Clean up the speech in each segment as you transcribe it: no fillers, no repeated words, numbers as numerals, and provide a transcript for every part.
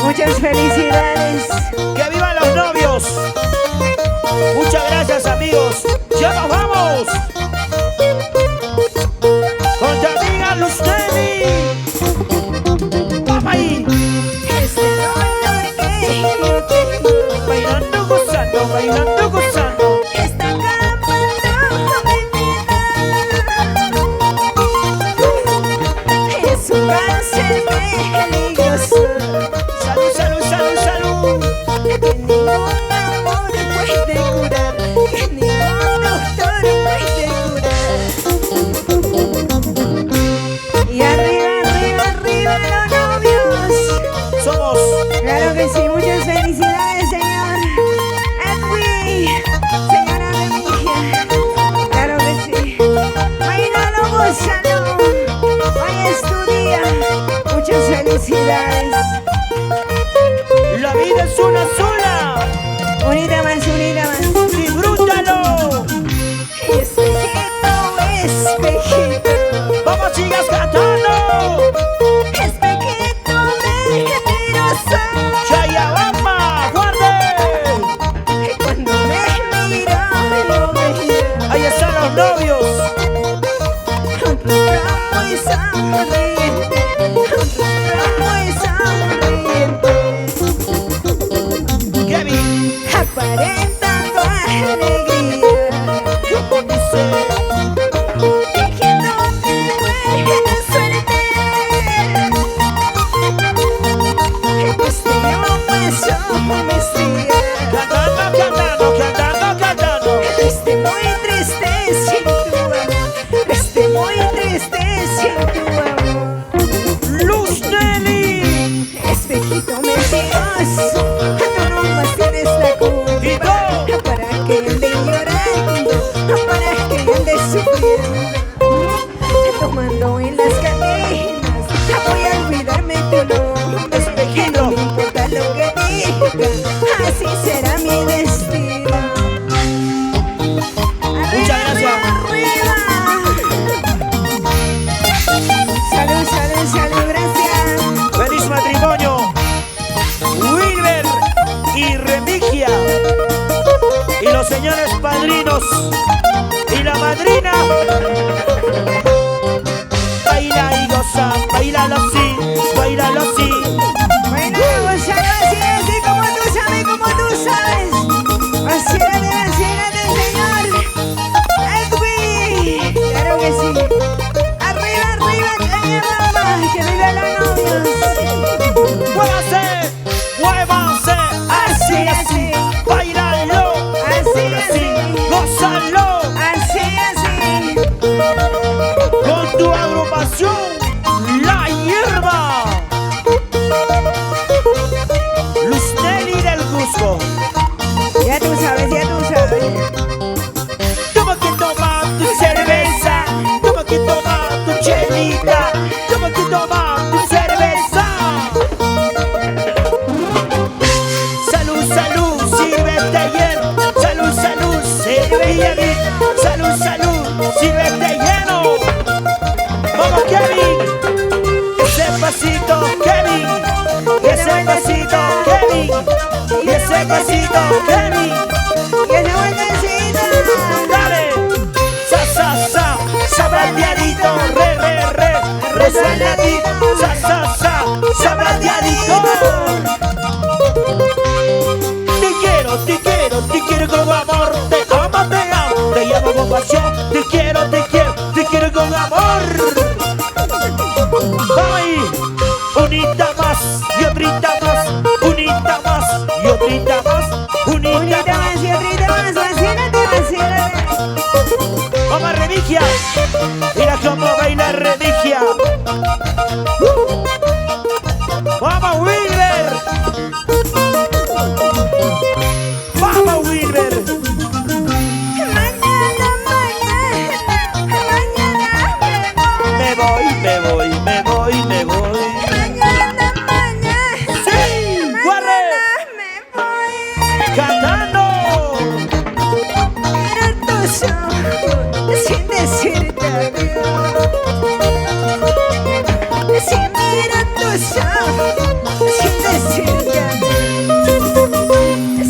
Muchas felicidades. ¡Que vivan los novios! Muchas gracias, amigos. ¡Ya nos vamos! Con tu amiga Luzmeli. ¡Vamos ahí! Bailando, gozando, bailando, gozando. Es un cáncer peligroso. Salud, salud, salud, salud. Que ningún amor puede curar, que ningún doctor puede curar. Y arriba, arriba, arriba los novios. Somos. Claro que sí, muchas felicidades, señor Edwin, señora Remigia. Claro que sí. Bailalo, gózalo. Hoy es tu día. Muchas felicidades. La vida es una sola. Unita más, unita más. Disfrútalo. Espejito, espejito. Vamos, chicas, cantando. Espejito mentiroso. Chayabamba, guarde. Cuando me miro, me miro. Ahí están los novios. Con tu ramo y sonriente, con tu ramo y sonriente. Kevin. Aparentando alegría. ¿Cómo dice? Fingiéndote buena suerte. Este yo paso mis días. Cantando, cantando, cantando, cantando. Estoy muy triste sin tu amor. Estoy muy triste sin tu amor. Luzmeli. Espejito mentiroso, tú nomás tienes la Y culpa. tú. Para que ande llorando, para que ande sufriendo. Tomando en las cadenas, voy a olvidarme tu nombre. Espejito. No me importa lo que digan, así será mi destino. Muchas gracias. Arriba. Salud, salud, salud, gracias. Feliz matrimonio. Wilber y Remigia. Y los señores padrinos. Y la madrina. Baila. con pasión. Te quiero con amor. Vamos ahí. Unita más y otrita más. Unita más y otrita más. Unita más y otrita más. Vacílate, vacílate. Vamos, Remigia. Mira cómo baila Remigia. Vamos, Wilber. Vamos, Wilber. Me voy. Sí, guarre. Cantando. Mira tus ojos sin decirte adiós. Si mira tus ojos sin decirte adiós.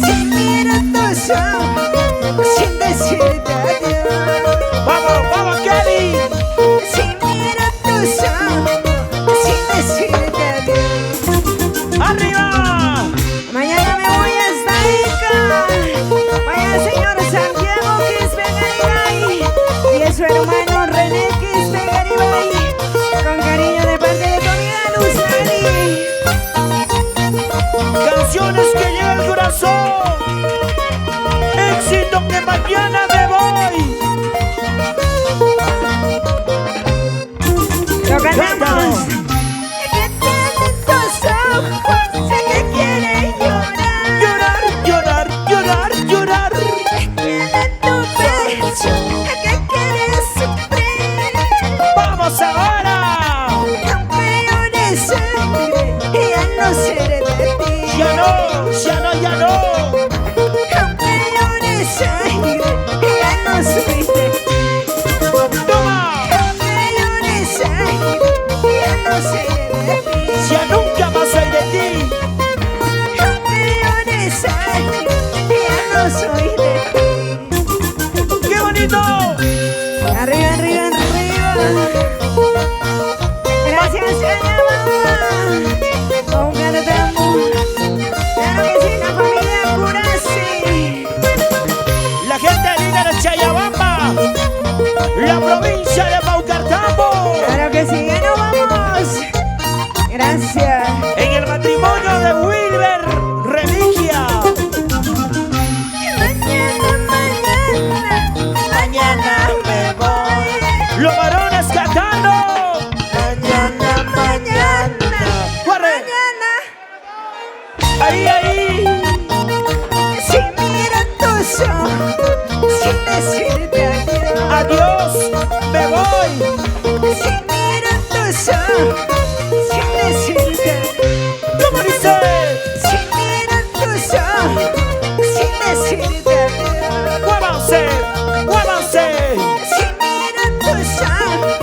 Si mira tus ojos sin decirte adiós. Vamos, Kelly. Si mira tus ojos sin decirte adiós. Arriba. Mañana me voy a estar Ica. Vaya señor Santiago Quispegaribay y a su hermano René Quispegaribay. Con cariño de parte de tu amiga Luzari. Canciones que llegan al corazón. Éxito que mañana me voy. Lo cantamos. Que tiene tus ojos, sé que quiere llorar. Llorar. Tiene tu pecho, que quiere sufrir. Vamos ahora. Aunque llores sangre, ya no seré de ti. Ya no. Aunque llores sangre, ya no soy de ti. Toma. Aunque llores sangre, ya no seré de ti. Ya nunca más soy de ti. Aunque llores sangre, ya no soy de ti. ¡Qué bonito! Arriba. Gracias, señor mamá. Con cara de amor. Claro que sí, la familia Curasi. La gente linda de Chayabamba, la provincia de Paucartambo. Claro que sí, ya nos vamos. Gracias. En el matrimonio de Wilber Remigia. Mañana me voy. Los varones cantando. Mañana. ¡Corre! Ahí. Si miro tus ojos sin decirte adiós. Adiós, me voy. Si miro tus ojos sin decirte adiós. ¿Cómo dice? Si miro tus ojos sin decirte adiós. Muévanse. Si miro tus ojos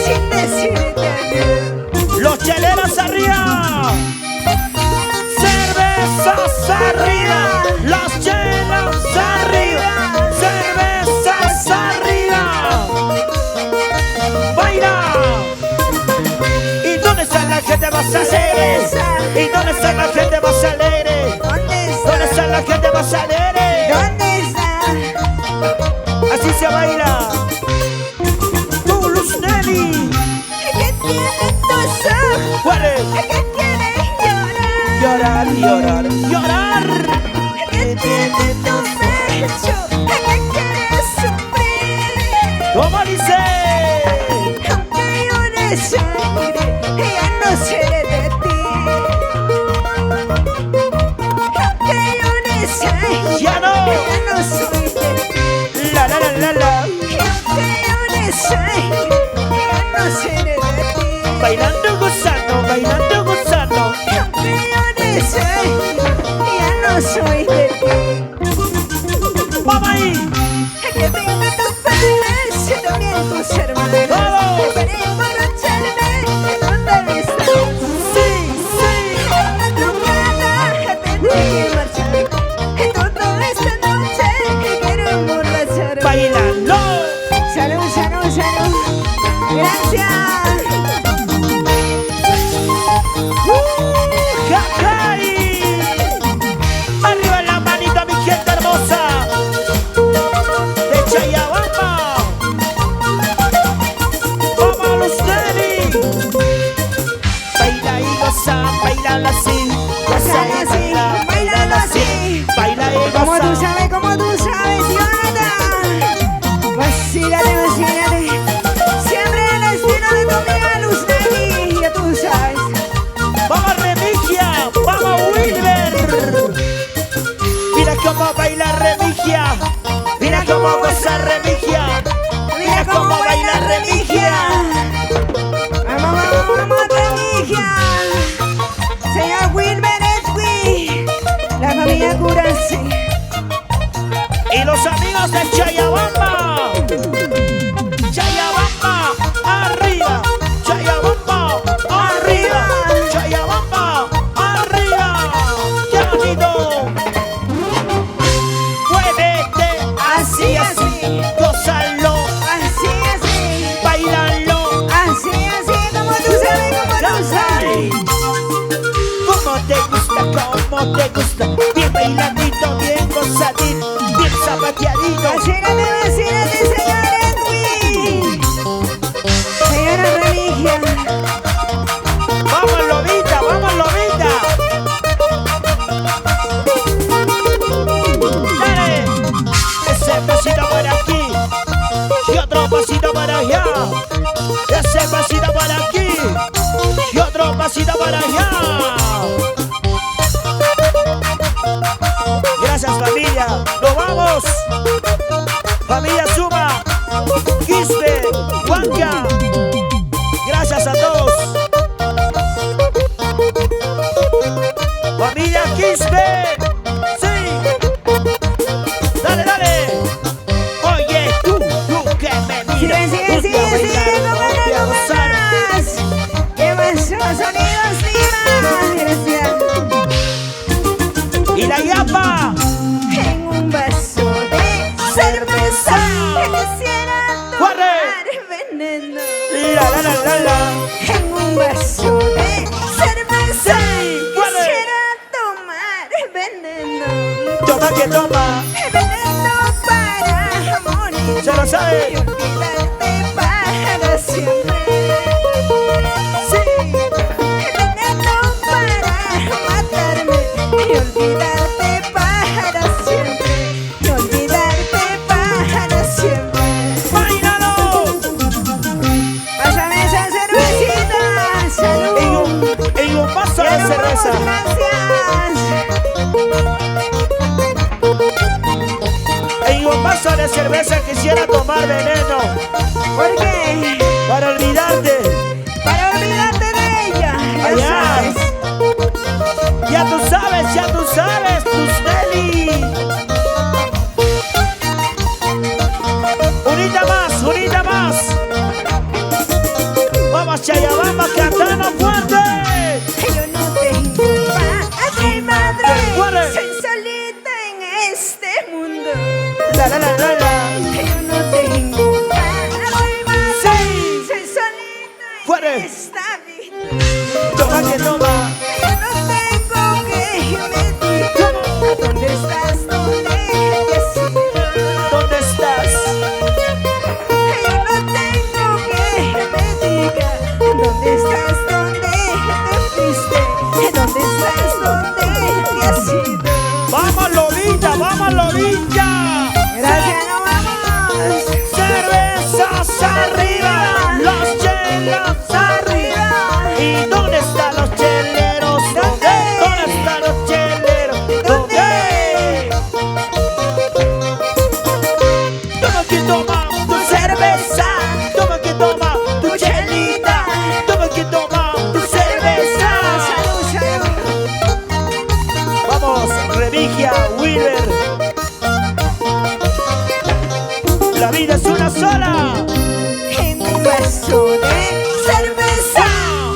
sin decirte adiós. Los cheleros arriba. Cervezas arriba. Las chelas arriba. Cervezas arriba. Baila. ¿Y dónde está la gente más alegre? ¿Y dónde está la gente más alegre? ¿Dónde está la gente más alegre? ¿Dónde está? Así se baila. Tú, Luz Nelly. ¿Qué tiene tus ojos? ¿Cuál es? ¿Qué quiere Llorar. ¿Qué tiene tu pecho? ¿Qué quiere sufrir? ¿Cómo dice? Aunque llores sangre, ya no seré de ti. Aunque llores sangre, Ya no. soy de ti. La. Aunque llores sangre, ya no seré de ti. Bailando, gozando. Aunque llores sangre, ya no soy de ti. Vamos ahí. Que venga tus padres y también tus hermanos. ¡Vamos! Para emborracharme en una mesa. Sí. En la madrugada tendré que marchar. Toda esta noche Vacílate, vacílate. Siempre el estilo de tu amiga Luz Nagui, ya tú sabes. Vamos Remigia, vamos Wilber. Mira cómo baila Remigia, mira cómo goza Remigia, mira cómo baila Remigia. Vamos, vamos, vamos, Remigia. Señor Wilber Edwin, la familia Curasi. Y los amigos de Chayabamba. Chayabamba, arriba. Chayabamba, arriba. Chayabamba, arriba. ¡Qué bonito! Muévete, Así, así. gózalo, Así, así. bailalo. Así, así, como tú sabes, como tú sabes. Como te gusta, bien bailadito, bien gozadito, bien zapateadito. Vacílate, vacílate, señor Edwin. Señora Remigia. Vamos Lobita, vamos Lobita. Dale, ese pasito por aquí y otro pasito por allá. Ese pasito por aquí y otro pasito por allá. Gracias familia, nos vamos. Familia Suma, Quispe, Huanca. Gracias a todos. Familia Quispe. Sí. Dale, dale. Oye, tú que me miras. Sigue, sigue, ponte a sigue, sigue, bailar, como ponte a no, gozar. como más. ¿Qué pasó? Sonidos Lima. Gracias. Y la yapa. En un vaso de cerveza quisiera tomar veneno. La. En un vaso de cerveza ¿Cuál es? quisiera tomar veneno. Toma que toma. Veneno para morir Se lo y sabe. olvidarte para siempre. Sí. Veneno para matarme y olvidarte para siempre. Y olvidarte para siempre. ¡Báilalo! Pásame esa cervecita. Salud. En un vaso de Ya nos cerveza. vamos, gracias. En un vaso de cerveza quisiera tomar veneno. ¿Por qué? Para olvidarte. Para olvidarte de ella. Ya Allá. sabes. Ya tú sabes, Tusneli. Unita más. Vamos, Chayabamba, cantando fuerte. Yo no tengo padre, madre, ¿Cuál? soy solita en este mundo. La. Yo no tengo padre, madre, Sí. soy solita en Fuerte. esta vida. Toma que toma. Yo no tengo que me diga dónde estás, dónde te has ido. ¿Dónde estás? Yo no tengo que me diga dónde estás, dónde te fuiste, dónde estás, dónde te has ido. Vamos, Lobita. Gracias, nos vamos. Cervezas arriba, los chelos arriba. ¿Y dónde están los cheleros? ¿Dónde están los cheleros? ¿Dónde? Toma que toma tu cerveza, toma que toma tu chelita, toma que toma tu cerveza. Salud, salud. Vamos, Remigia, Wilber. La vida es una sola. En un vaso de cerveza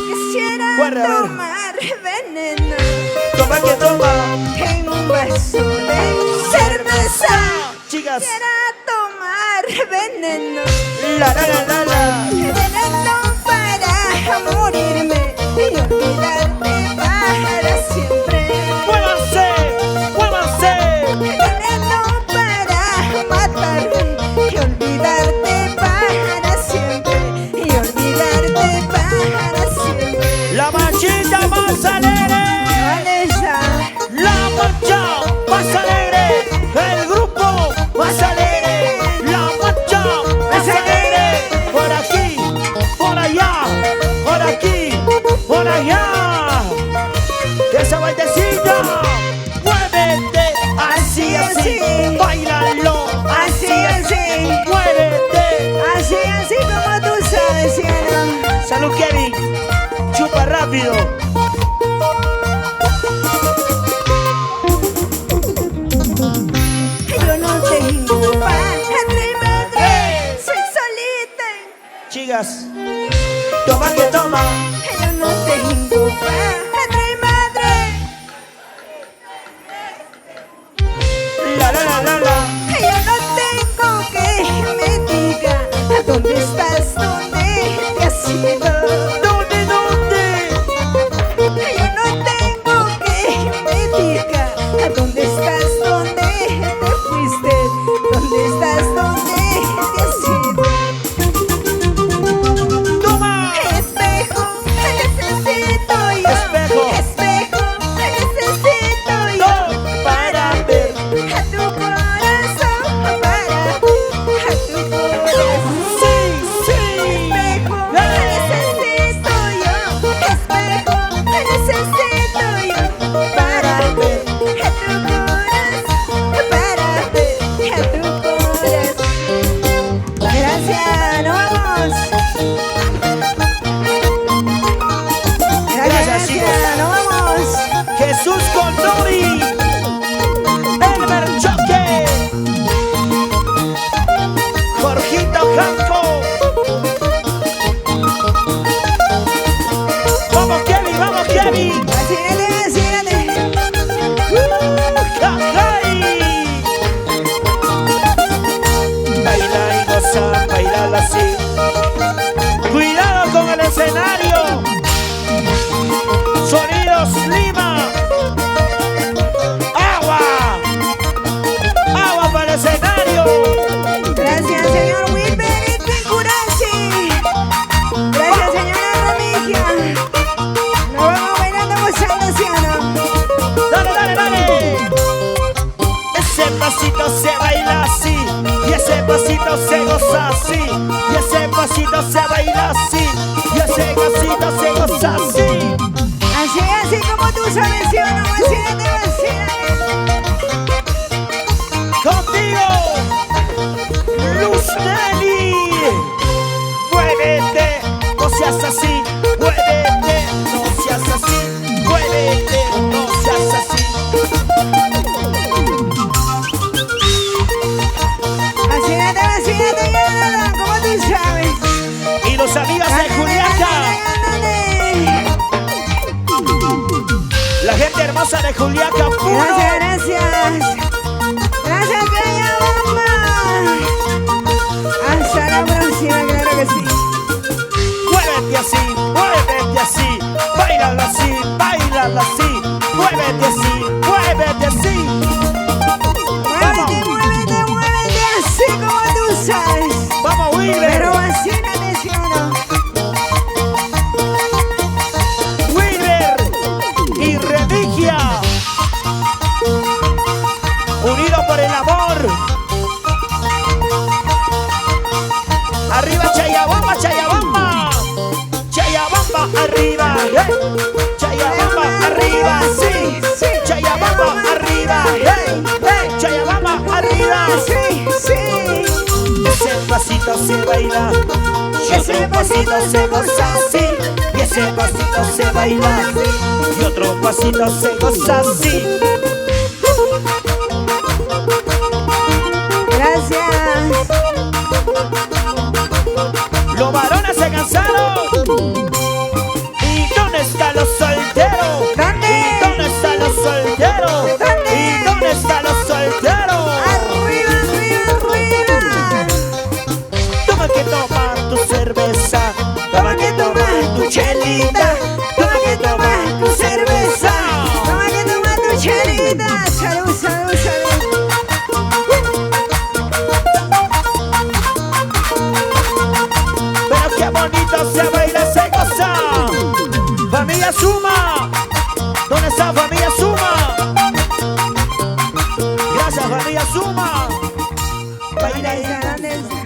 quisiera Fuerte, a ver. tomar veneno. Toma que toma. En un vaso de cerveza Chicas. quisiera tomar veneno. La. Veneno para morirme y olvidarte para siempre. ¡Muévanse! Veneno para matarme y olvidarte para siempre. Y olvidarte para siempre. La manchita más alegre. ¿Dónde está? La mancha más alegre. El grupo más alegre. La mancha hermano Kevin, chupa rápido. Yo no tengo padre, madre, soy solita. Chicas, toma que toma. Yo no tengo padre, madre. La la la la la. Yo no tengo que me diga dónde estás, dónde te has ido. ¿Dónde, dónde? Yo no tengo que me diga dónde estás, dónde te fuiste, dónde estás, dónde te has ido. Toma. Espejo, necesito yo. Espejo. Espejo, necesito yo. No, para ver. A tu corazón, para ver a tu corazón. Sí, sí. Espejo, necesito yo. Espejo, necesito yo. Para ver a tu corazón, para ver a tu corazón. Gracias, nos vamos. Gracias, chicos. Nos vamos. Jesús Condori, Elmer Choque, Jorgito Janco. Vamos Kevin, vamos Kevin. Síguete, síguete. ¡Jajay! Baila y goza, bailala así. Cuidado con el escenario. Sonidos Lima. Agua. Agua para el escenario. Gracias, señor Wilber y Tincurachi. Gracias, señora Remigia. Nos vamos bailando, gozando, ¿sí o no? Dale, dale, dale. Ese pasito se baila así. Y ese pasito se goza así. Y ese pasito se baila así. Y ese pasito se goza así. Así, así como tú sabes, ¿sí o no? Vacílate, vacílate. Contigo, Luz Nelly. Muévete, no seas así. Muévete, no seas así. Muévete, no seas así. Vacílate, vacílate, ya, como tú sabes. Y los amigos de Juliaca, la gente hermosa de Juliaca, puro. Gracias, gracias. Gracias, Calla Bomba. Hasta la próxima, claro que sí. Muévete así, bailala así, bailala así, muévete así, muévete así. Muévete, muévete, muévete, así como tú sabes. Vamos, Wilber. Pero vacílate, ¿sí o no? Wilber y Remigia, unidos por el amor. Arriba Chayabamba, Chayabamba, Chayabamba arriba, Chayabamba arriba, sí, sí, Chayabamba arriba, Chayabamba arriba, Sí, sí. ese pasito se baila, y ese pasito se goza así, y ese pasito se baila, y otro pasito se goza así. Gracias. Los varones se cansaron. ¿Y dónde están los solteros? ¿Dónde? ¿Y dónde están los solteros? ¿Dónde? ¿Y dónde están los solteros? Arriba, arriba, arriba. Toma que tomar tu cerveza, toma que tomar tu chelita, toma que tomar tu cerveza. Toma que toma tu chelita. Salud, salud, salud. Pero qué bonito se baila, se goza. Familia Suma, ¿dónde está familia Suma? Gracias familia Suma. Baila ¿Dónde está? ¿Dónde está?